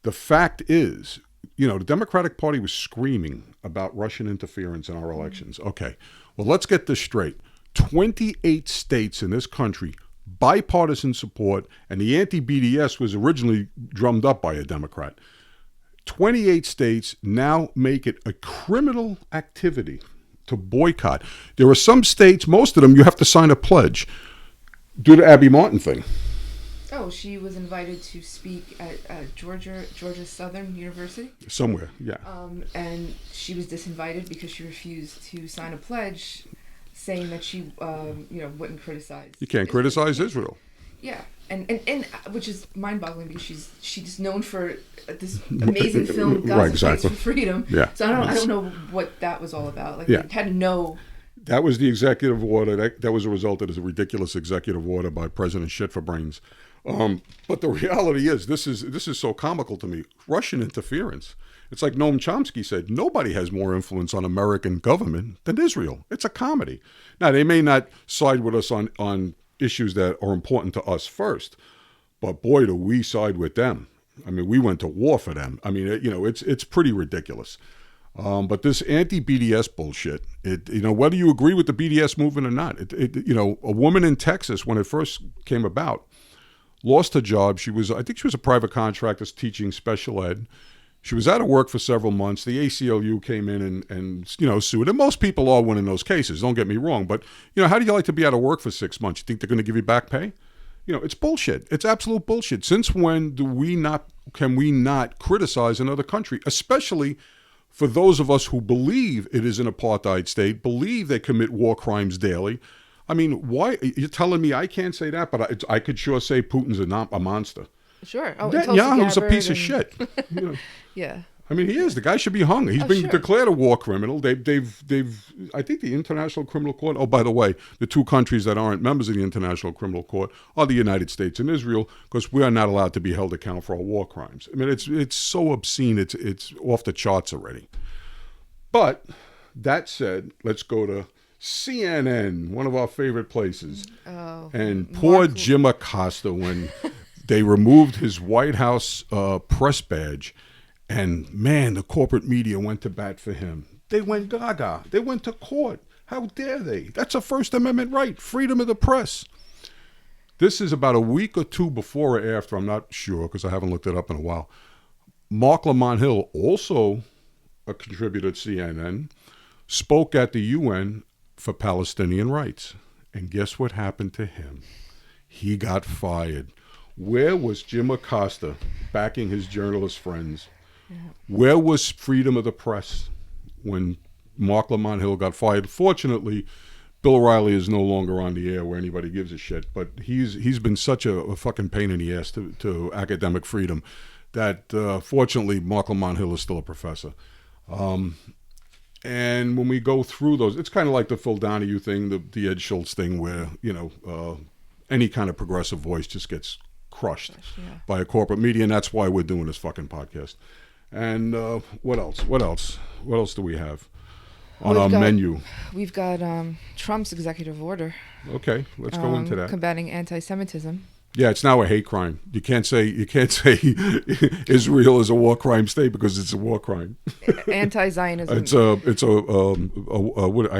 S2: the fact is, the Democratic Party was screaming about Russian interference in our elections. Okay, well, let's get this straight. 28 states in this country, bipartisan support, and the anti-BDS was originally drummed up by a Democrat. 28 states now make it a criminal activity to boycott. There are some states, most of them, you have to sign a pledge. Do the Abby Martin thing.
S3: Oh, she was invited to speak at Georgia Southern University.
S2: Somewhere, yeah.
S3: And she was disinvited because she refused to sign a pledge saying that she, wouldn't criticize.
S2: You can't criticize Israel.
S3: Yeah, and which is mind-boggling because she's known for this amazing film, Gaza
S2: Right, exactly.
S3: Fights for Freedom.
S2: Yeah.
S3: So I don't know what that was all about. Like,
S2: Yeah.
S3: you had to know.
S2: That was the executive order. That was a result of a ridiculous executive order by President Shitforbrains. But the reality is, this is so comical to me. Russian interference. It's like Noam Chomsky said, nobody has more influence on American government than Israel. It's a comedy. Now, they may not side with us on issues that are important to us first, but boy, do we side with them. I mean, we went to war for them. I mean, it's pretty ridiculous. But this anti-BDS bullshit, whether you agree with the BDS movement or not, a woman in Texas, when it first came about, lost her job. I think she was a private contractor teaching special ed. She was out of work for several months. The ACLU came in and sued. And most people are winning those cases, don't get me wrong. But, how do you like to be out of work for 6 months? You think they're going to give you back pay? It's bullshit. It's absolute bullshit. Since when can we not criticize another country, especially for those of us who believe it is an apartheid state, believe they commit war crimes daily? I mean, why? You're telling me I can't say that, but I could sure say Putin's a monster.
S3: Sure.
S2: Netanyahu's a piece of shit.
S3: Yeah.
S2: I mean, he is. The guy should be hung. He's been
S3: sure.
S2: declared a war criminal. They've. I think the International Criminal Court. Oh, by the way, the two countries that aren't members of the International Criminal Court are the United States and Israel, because we are not allowed to be held accountable for our war crimes. I mean, it's so obscene. It's off the charts already. But that said, let's go to CNN, one of our favorite places.
S3: Oh.
S2: And poor Jim Acosta, when they removed his White House press badge. And, man, the corporate media went to bat for him. They went gaga. They went to court. How dare they? That's a First Amendment right, freedom of the press. This is about a week or two before or after, I'm not sure because I haven't looked it up in a while. Mark Lamont Hill, also a contributor at CNN, spoke at the UN for Palestinian rights. And guess what happened to him? He got fired. Where was Jim Acosta backing his journalist friends? Where was freedom of the press when Mark Lamont Hill got fired? Fortunately, Bill O'Reilly is no longer on the air where anybody gives a shit, but he's been such a fucking pain in the ass to academic freedom that fortunately Mark Lamont Hill is still a professor. And when we go through those, it's kind of like the Phil Donahue thing, the Ed Schultz thing, where any kind of progressive voice just gets crushed by a corporate media, and that's why we're doing this fucking podcast. And what else do we have on our menu?
S3: We've got Trump's executive order.
S2: Okay, let's go into that.
S3: Combating anti-Semitism.
S2: Yeah, it's now a hate crime. You can't say Israel is a war crime state because it's a war crime.
S3: Anti-Zionism.
S2: It's a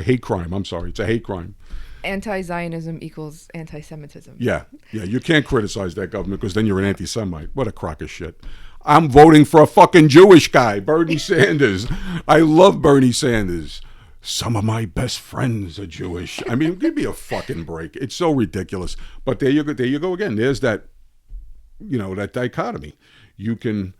S2: hate crime. I'm sorry, it's a hate crime.
S3: Anti-Zionism equals anti-Semitism.
S2: Yeah, you can't criticize that government because then you're an anti-Semite. What a crock of shit. I'm voting for a fucking Jewish guy, Bernie Sanders. I love Bernie Sanders. Some of my best friends are Jewish. I mean, give me a fucking break. It's so ridiculous. But there you go again. There's that, that dichotomy. You can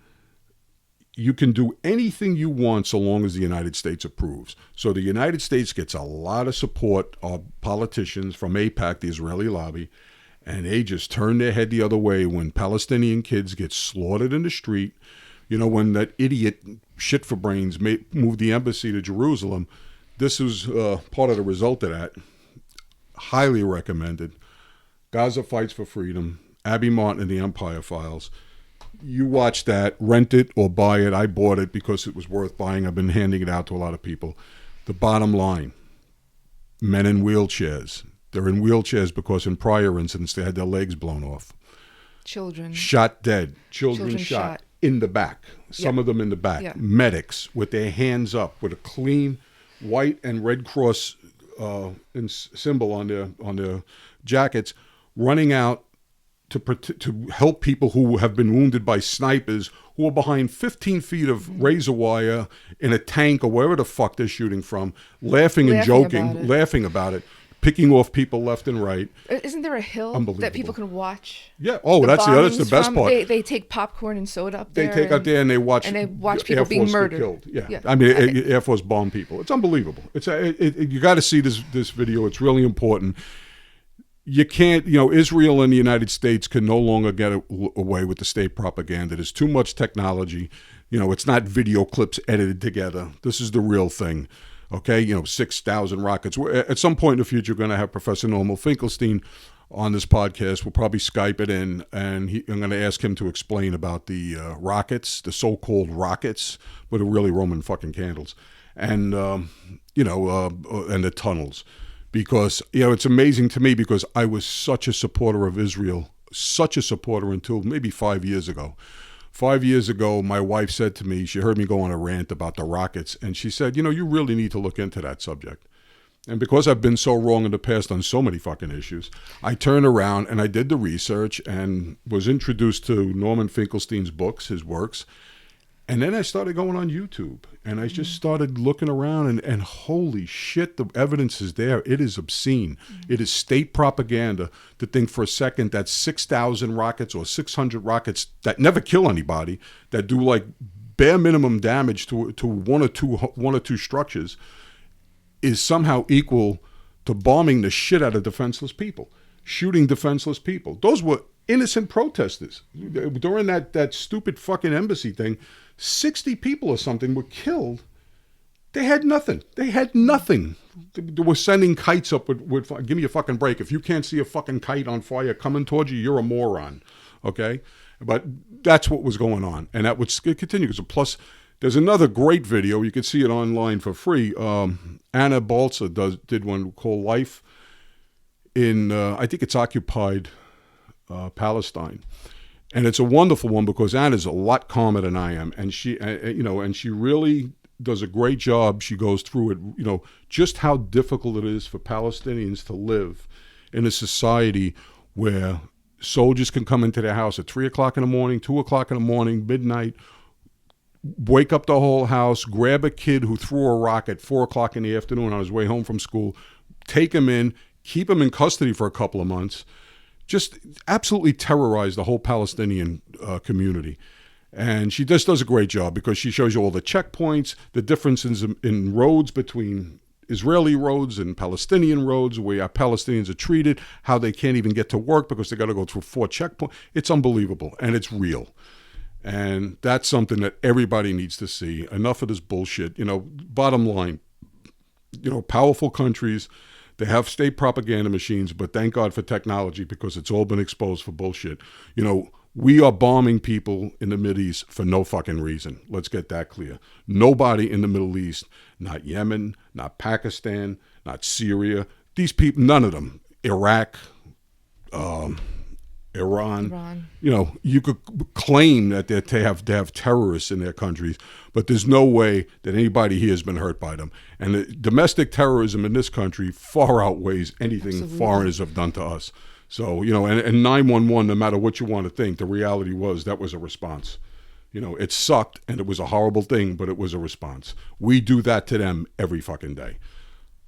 S2: do anything you want so long as the United States approves. So the United States gets a lot of support of politicians from AIPAC, the Israeli lobby, and they just turn their head the other way when Palestinian kids get slaughtered in the street. You know, when that idiot shit for brains moved the embassy to Jerusalem, this was part of the result of that. Highly recommended. Gaza Fights for Freedom, Abby Martin and the Empire Files. You watch that, rent it or buy it. I bought it because it was worth buying. I've been handing it out to a lot of people. The bottom line, men in wheelchairs. They're in wheelchairs because in prior incidents they had their legs blown off.
S3: Children.
S2: Shot dead. Children shot in the back. Some of them in the back. Yeah. Medics with their hands up with a clean white and red cross symbol on their jackets, running out to help people who have been wounded by snipers who are behind 15 feet of razor wire in a tank or wherever the fuck they're shooting from, laughing and joking, laughing about it, picking off people left and right.
S3: Isn't there a hill that people can watch?
S2: Yeah. Oh, that's the best part.
S3: They take popcorn and soda up there.
S2: They take up there and they watch
S3: people
S2: Air
S3: being
S2: Force
S3: murdered.
S2: Get killed. Yeah. I mean, Air Force bomb people. It's unbelievable. You got to see this video. It's really important. You can't, Israel and the United States can no longer get away with the state propaganda. There's too much technology. It's not video clips edited together. This is the real thing. Okay, 6,000 rockets. At some point in the future, we're going to have Professor Norman Finkelstein on this podcast. We'll probably Skype it in, and I'm going to ask him to explain about the rockets, the so-called rockets, but are really Roman fucking candles, and and the tunnels. Because, it's amazing to me because I was such a supporter of Israel, such a supporter until maybe 5 years ago. 5 years ago, my wife said to me, she heard me go on a rant about the rockets, and she said, you really need to look into that subject. And because I've been so wrong in the past on so many fucking issues, I turned around and I did the research and was introduced to Norman Finkelstein's books, his works. And then I started going on YouTube, and I just started looking around, and holy shit, the evidence is there. It is obscene. It is state propaganda to think for a second that 6,000 rockets or 600 rockets that never kill anybody, that do like bare minimum damage to one or two structures, is somehow equal to bombing the shit out of defenseless people, shooting defenseless people. Those were innocent protesters. During that stupid fucking embassy thing, 60 people or something were killed. They had nothing. They were sending kites up with give me a fucking break. If you can't see a fucking kite on fire coming towards you, you're a moron. Okay? But that's what was going on. And that would continue. Plus, there's another great video. You can see it online for free. Anna Balsa did one called Life in, I think it's occupied Palestine. And it's a wonderful one because Anna's a lot calmer than I am, and she really does a great job. She goes through it, just how difficult it is for Palestinians to live in a society where soldiers can come into their house at 3 o'clock in the morning, 2 o'clock in the morning, midnight, wake up the whole house, grab a kid who threw a rock at 4 o'clock in the afternoon on his way home from school, take him in, keep him in custody for a couple of months. Just absolutely terrorize the whole Palestinian community. And she just does a great job because she shows you all the checkpoints, the differences in roads between Israeli roads and Palestinian roads, where Palestinians are treated, how they can't even get to work because they got to go through 4 checkpoints. It's unbelievable, and it's real. And that's something that everybody needs to see. Enough of this bullshit. Bottom line, powerful countries, they have state propaganda machines, but thank God for technology because it's all been exposed for bullshit. We are bombing people in the Mideast for no fucking reason. Let's get that clear. Nobody in the Middle East, not Yemen, not Pakistan, not Syria. These people, none of them. Iraq, Iran. You could claim that they have terrorists in their countries, but there's no way that anybody here has been hurt by them. And the domestic terrorism in this country far outweighs anything foreigners have done to us. So, and 911, no matter what you want to think, the reality was that was a response. It sucked and it was a horrible thing, but it was a response. We do that to them every fucking day.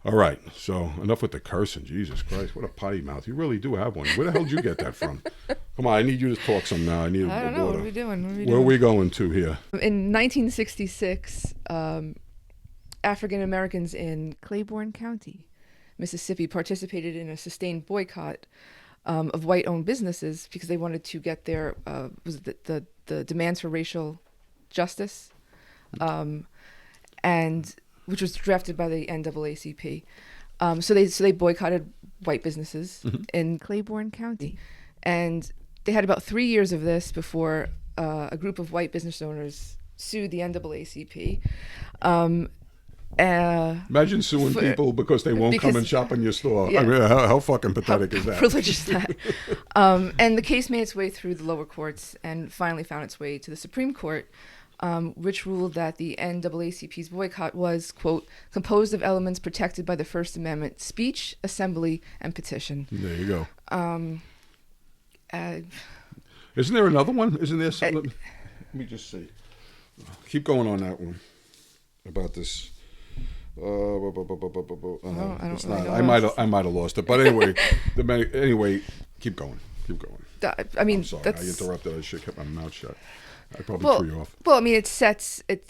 S2: All right, so enough with the cursing. Jesus Christ, what a potty mouth. You really do have one. Where the hell did you get that from? Come on, I need you to talk some now. I don't
S3: know. What are we doing?
S2: Where are we going to here?
S3: In 1966, African Americans in Claiborne County, Mississippi, participated in a sustained boycott of white-owned businesses because they wanted to get their was it the demands for racial justice, and which was drafted by the NAACP. So they boycotted white businesses in Claiborne County, and they had about 3 years of this before a group of white business owners sued the NAACP.
S2: Imagine suing people because they won't come and shop in your store.
S3: Yeah.
S2: I mean, how fucking pathetic is that?
S3: Privileged is that? And the case made its way through the lower courts and finally found its way to the Supreme Court, which ruled that the NAACP's boycott was, quote, composed of elements protected by the First Amendment, speech, assembly, and petition.
S2: There you go. Isn't there another one? Isn't there something? Let me just see. Keep going on that one about this.
S3: I don't
S2: It's
S3: really
S2: not.
S3: know.
S2: I might have lost it, but anyway, anyway, keep going.
S3: I mean,
S2: I'm sorry, I interrupted. I should have kept my mouth shut. I probably threw you off.
S3: Well, I mean, it sets it.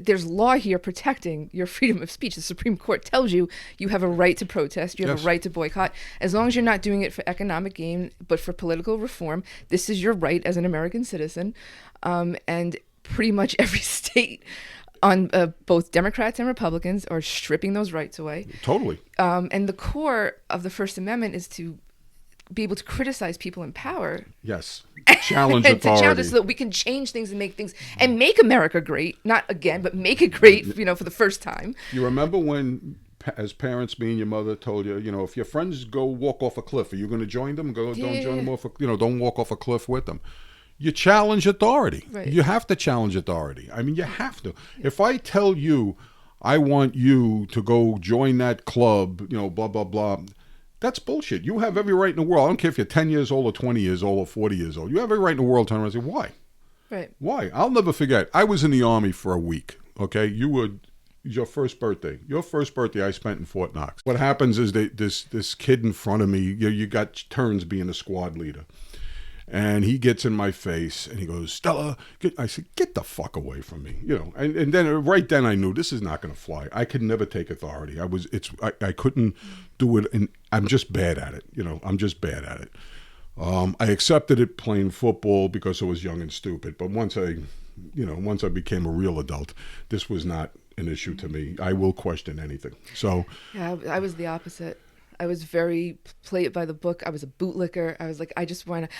S3: There's law here protecting your freedom of speech. The Supreme Court tells you have a right to protest. You have
S2: Yes.
S3: a right to boycott, as long as you're not doing it for economic gain, but for political reform. This is your right as an American citizen, and pretty much every state, on both Democrats and Republicans, are stripping those rights away.
S2: Totally.
S3: And the core of the First Amendment is to be able to criticize people in power.
S2: Yes. Challenge
S3: and
S2: authority.
S3: to challenge us so that we can change things and make America great. Not again, but make it great, for the first time.
S2: You remember when, as parents, me and your mother told you, if your friends go walk off a cliff, are you going to join them? Don't join them off. Don't walk off a cliff with them. You challenge authority.
S3: Right.
S2: You have to challenge authority. I mean, you have to. If I tell you, I want you to go join that club, blah blah blah. That's bullshit. You have every right in the world. I don't care if you're 10 years old or 20 years old or 40 years old. You have every right in the world to turn around and say, why?
S3: Right.
S2: Why? I'll never forget. I was in the Army for a week, okay? Your first birthday. Your first birthday I spent in Fort Knox. What happens is this kid in front of me, you got turns being a squad leader. And he gets in my face and he goes, Stella, I said, get the fuck away from me. And then right then I knew this is not going to fly. I could never take authority. I couldn't do it. And I'm just bad at it. I'm just bad at it. I accepted it playing football because I was young and stupid. But once I became a real adult, this was not an issue to me. I will question anything. So
S3: Yeah, I was the opposite. I was very play it by the book. I was a bootlicker. I was like, I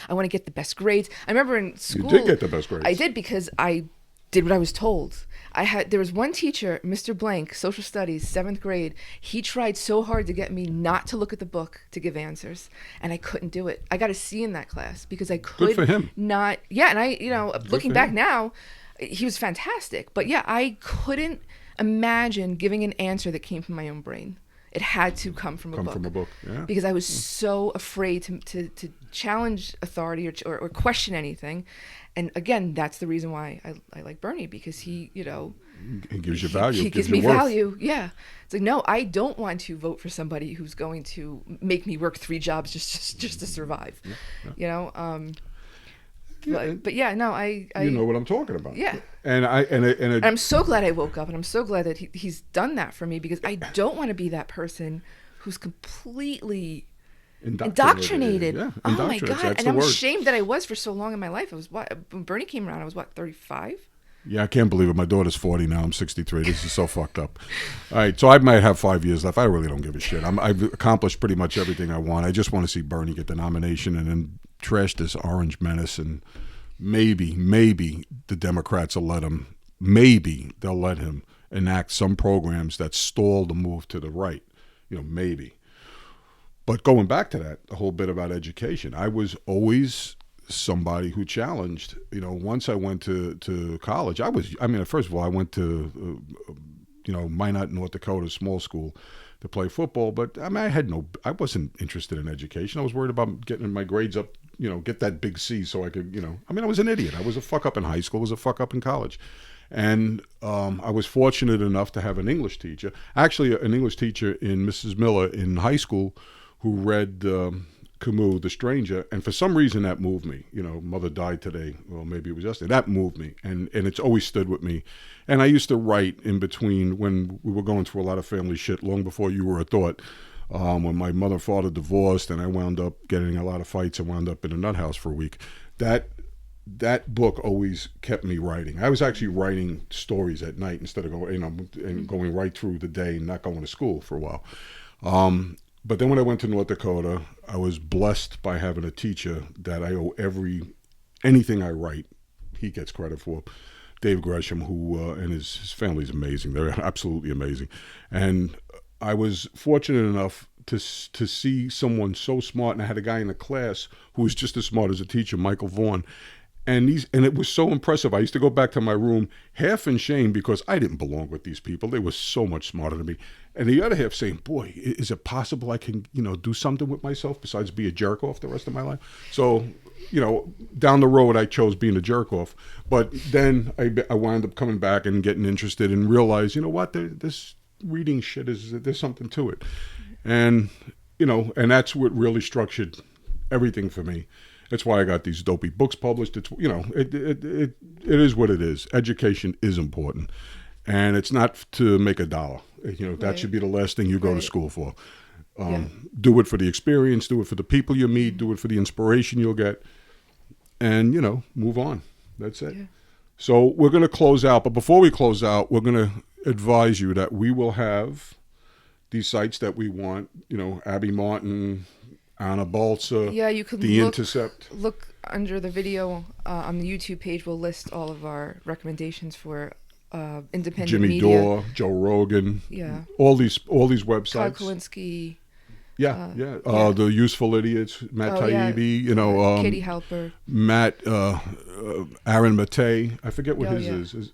S3: want to get the best grades. I remember in school.
S2: You did get the best grades.
S3: I did because I did what I was told. There was one teacher, Mr. Blank, social studies, 7th grade. He tried so hard to get me not to look at the book to give answers, and I couldn't do it. I got a C in that class because I could
S2: Good for him.
S3: not. Yeah, and I, looking
S2: for
S3: back
S2: him.
S3: now, he was fantastic. But yeah, I couldn't imagine giving an answer that came from my own brain. It had to come from a book.
S2: Yeah.
S3: Because I was so afraid to challenge authority or question anything. And again, that's the reason why I like Bernie, because he
S2: gives you value.
S3: He gives me value. Yeah. It's like, no, I don't want to vote for somebody who's going to make me work 3 jobs just to survive. But yeah, no, I
S2: you know what I'm talking about.
S3: Yeah.
S2: And
S3: I'm so glad I woke up, and I'm so glad that he's done that for me, because I don't want to be that person who's completely indoctrinated.
S2: Yeah,
S3: oh my
S2: indoctrinated.
S3: God.
S2: That's
S3: And
S2: the
S3: I'm
S2: word.
S3: ashamed that I was for so long in my life. When Bernie came around, I was 35?
S2: Yeah, I can't believe it. My daughter's 40 now. I'm 63. This is so fucked up. All right, so I might have 5 years left. I really don't give a shit. I've accomplished pretty much everything I want. I just want to see Bernie get the nomination and then trash this orange menace, and maybe the Democrats will let him. Maybe they'll let him enact some programs that stall the move to the right. Maybe. But going back to that, the whole bit about education, I was always somebody who challenged. Once I went to college, first of all, I went to Minot, North Dakota, small school, to play football. But I wasn't interested in education. I was worried about getting my grades up, get that big C so I could, I was an idiot. I was a fuck up in high school, I was a fuck up in college. And I was fortunate enough to have an English teacher, actually an English teacher in Mrs. Miller in high school, who read Camus, The Stranger, and for some reason that moved me. Mother died today, well, maybe it was yesterday. That moved me, and it's always stood with me. And I used to write in between when we were going through a lot of family shit, long before you were a thought. when my mother and father divorced, and I wound up getting a lot of fights and wound up in a nut house for a week. That book always kept me writing. I was actually writing stories at night instead of going right through the day and not going to school for a while. But then when I went to North Dakota, I was blessed by having a teacher that I owe anything I write, he gets credit for. Dave Gresham, who and his family's amazing. They're absolutely amazing. And I was fortunate enough to see someone so smart, and I had a guy in the class who was just as smart as a teacher, Michael Vaughn. And it was so impressive. I used to go back to my room half in shame because I didn't belong with these people. They were so much smarter than me. And the other half saying, boy, is it possible I can, do something with myself besides be a jerk off the rest of my life? So, down the road, I chose being a jerk off. But then I wound up coming back and getting interested and realized, this reading shit there's something to it. And, and that's what really structured everything for me. That's why I got these dopey books published. It's, it is what it is. Education is important. And it's not to make a dollar. That should be the last thing you go to school for. Do it for the experience, do it for the people you meet, do it for the inspiration you'll get, and, move on. That's it. Yeah. So we're going to close out. But before we close out, we're going to advise you that we will have these sites that we want, Abby Martin, Anna Balsa,
S3: you could
S2: the Intercept.
S3: Look under the video on the YouTube page. We'll list all of our recommendations for independent
S2: Jimmy
S3: media.
S2: Dore, Joe Rogan.
S3: Yeah.
S2: All these websites.
S3: Kulinksy.
S2: The Useful Idiots, Matt Taibbi,
S3: Katie Halper.
S2: Matt, Aaron Maté. I forget what his is.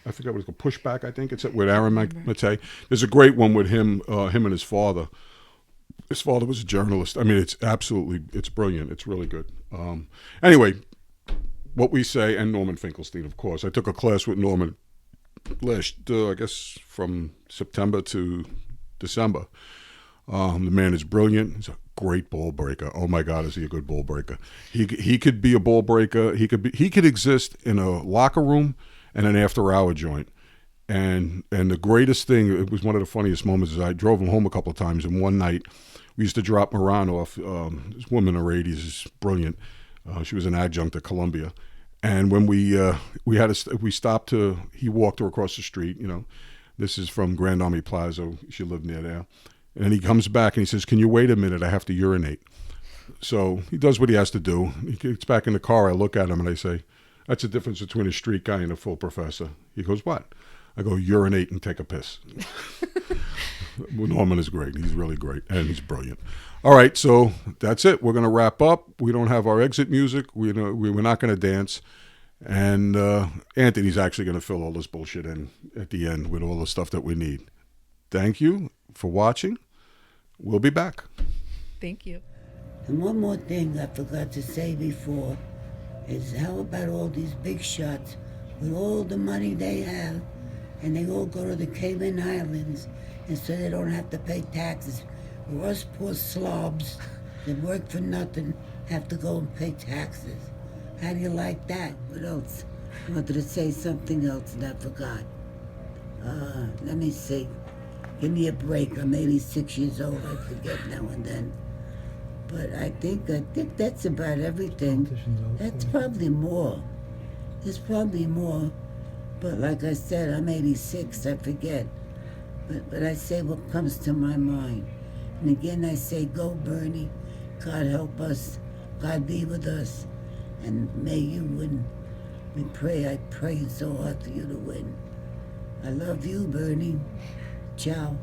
S2: I forget what it's called. Pushback, I think it's with Aaron Maté. There's a great one with him and his father. His father was a journalist. I mean, it's brilliant. It's really good. Anyway, what we say, and Norman Finkelstein, of course. I took a class with Norman last, I guess, from September to December. The man is brilliant. He's a great ball breaker. Oh my God, is he a good ball breaker? He could be a ball breaker. He could exist in a locker room and an after-hour joint. And the greatest thing, it was one of the funniest moments, is I drove him home a couple of times, and one night we used to drop Moran off. This woman in her 80s is brilliant. She was an adjunct at Columbia. And when we stopped he walked her across the street, this is from Grand Army Plaza. She lived near there. And he comes back and he says, "Can you wait a minute? I have to urinate." So he does what he has to do. He gets back in the car. I look at him and I say, "That's the difference between a street guy and a full professor." He goes, "What?" I go, "Urinate and take a piss." Norman is great. He's really great. And he's brilliant. All right, so that's it. We're going to wrap up. We don't have our exit music. We're not going to dance. And Anthony's actually going to fill all this bullshit in at the end with all the stuff that we need. Thank you for watching. We'll be back.
S3: Thank you.
S1: And one more thing I forgot to say before is, how about all these big shots with all the money they have, and they all go to the Cayman Islands, and so they don't have to pay taxes. Where us poor slobs that work for nothing have to go and pay taxes. How do you like that? What else? I wanted to say something else and I forgot. Let me see. Give me a break. I'm 86 years old. I forget now and then. But I think that's about everything. That's probably more. There's probably more. But like I said, I'm 86. I forget. But I say what comes to my mind. And again, I say, go Bernie. God help us. God be with us. And may you win. I pray so hard for you to win. I love you, Bernie. Ciao.